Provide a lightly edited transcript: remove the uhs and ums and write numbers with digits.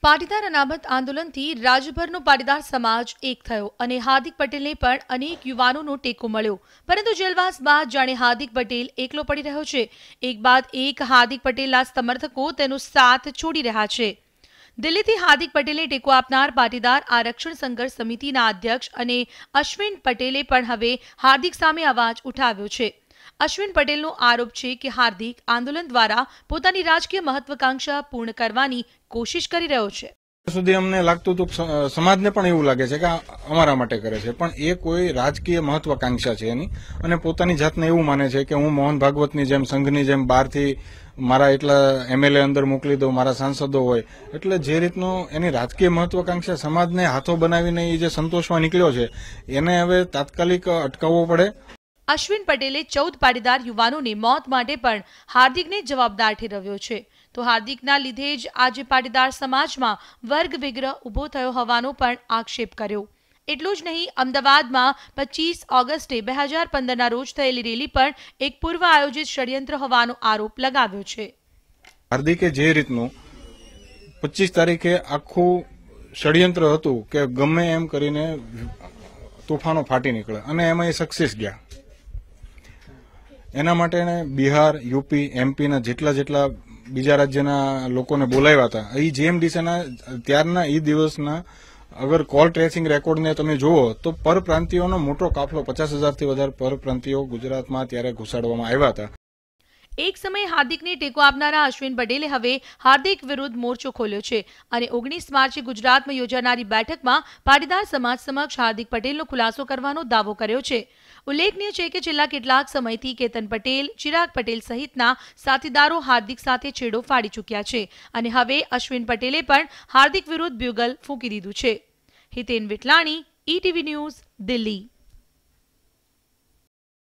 પાટીદાર અનામત આંદોલનથી રાજ્યભરનો પાટીદાર સમાજ એક થયો અને હાર્દિક પટેલને પણ અનેક યુવાનોનો ટેકો મળ્યો, પરંતુ જેલવાસ બાદ જાણે હાર્દિક પટેલ એકલો પડી રહ્યો છે। એક બાદ એક હાર્દિક પટેલના સમર્થકો તેનો સાથ છોડી રહ્યા છે। દિલ્હીથી હાર્દિક પટેલને ટેકો આપનાર પાટીદાર આરક્ષણ સંઘર્ષ સમિતિના અધ્યક્ષ અને અશ્વિન પટેલે પણ હવે હાર્દિક સામે અવાજ ઉઠાવ્યો છે। અશ્વિન પટેલનો આરોપ છે કે હાર્દિક આંદોલન દ્વારા પોતાની રાજકીય મહત્વાકાંક્ષા પૂર્ણ કરવાની કોશિશ કરી રહ્યો છે। સુધી અમને લાગતું હતું સમાજને પણ એવું લાગે છે કે અમારા માટે કરે છે, પણ એ કોઈ રાજકીય મહત્વાકાંક્ષા છે એની, અને પોતાની જાતને એવું માને છે કે હું મોહન ભાગવતની જેમ સંઘની જેમ બહારથી મારા એટલા એમએલએ અંદર મોકલી દઉં, મારા સાંસદો હોય, એટલે જે રીતનું એની રાજકીય મહત્વાકાંક્ષા સમાજને હાથો બનાવીને એ જે સંતોષવા નીકળ્યો છે એને હવે તાત્કાલિક અટકાવવો પડે। અશ્વિન પટેલે 14 પાટીદાર યુવાનોને મોત માટે પણ હાર્દિકને જવાબદાર ઠેરવ્યો છે। તો હાર્દિકના લીધે જ આજે પાટીદાર સમાજમાં વર્ગ વિગ્રહ ઊભો થયો હોવાનો પણ આક્ષેપ કર્યો। એટલું જ નહીં, અમદાવાદમાં 25 ઓગસ્ટે 2015ના રોજ થયેલી રેલી પણ એક પૂર્વ આયોજિત ષડયંત્ર હોવાનો આરોપ લગાવ્યો છે। હાર્દિકે જે રીતનું 25 તારીખે આખું ષડયંત્ર હતું કે ગમે એમ કરીને તોફાનો ફાટી નીકળે અને એમાં એ સક્સેસ ગયા। એના માટે એને બિહાર, યુપી, એમપીના જેટલા બીજા રાજ્યના લોકોને બોલાવ્યા હતા। એ જીએમડીસીના ત્યારના એ દિવસના અગર કોલ ટ્રેસિંગ રેકોર્ડને તમે જુઓ તો પરપ્રાંતિયોનો મોટો કાફલો 50,000થી વધારે પરપ્રાંતિયો ગુજરાતમાં ત્યારે ઘુસાડવામાં આવ્યા હતા। એક સમયે હાર્દિકને ટેકો આપનારા અશ્વિન પટેલે હવે હાર્દિક વિરુદ્ધ મોરચો ખોલ્યો છે અને 19 માર્ચે ગુજરાતમાં યોજાનારી બેઠકમાં પાટીદાર સમાજ સમક્ષ હાર્દિક પટેલનો ખુલાસો કરવાનો દાવો કર્યો છે। ઉલ્લેખનીય છે કે છેલ્લા કેટલાક સમયથી કેતન પટેલ, ચિરાગ પટેલ સહિતના સાથીદારો હાર્દિક સાથે છેડો ફાડી ચૂક્યા છે અને હવે અશ્વિન પટેલે પણ હાર્દિક વિરુદ્ધ બ્યુગલ ફૂંકી દીધું છે। Hiten Vitlani, ETV news, Delhi.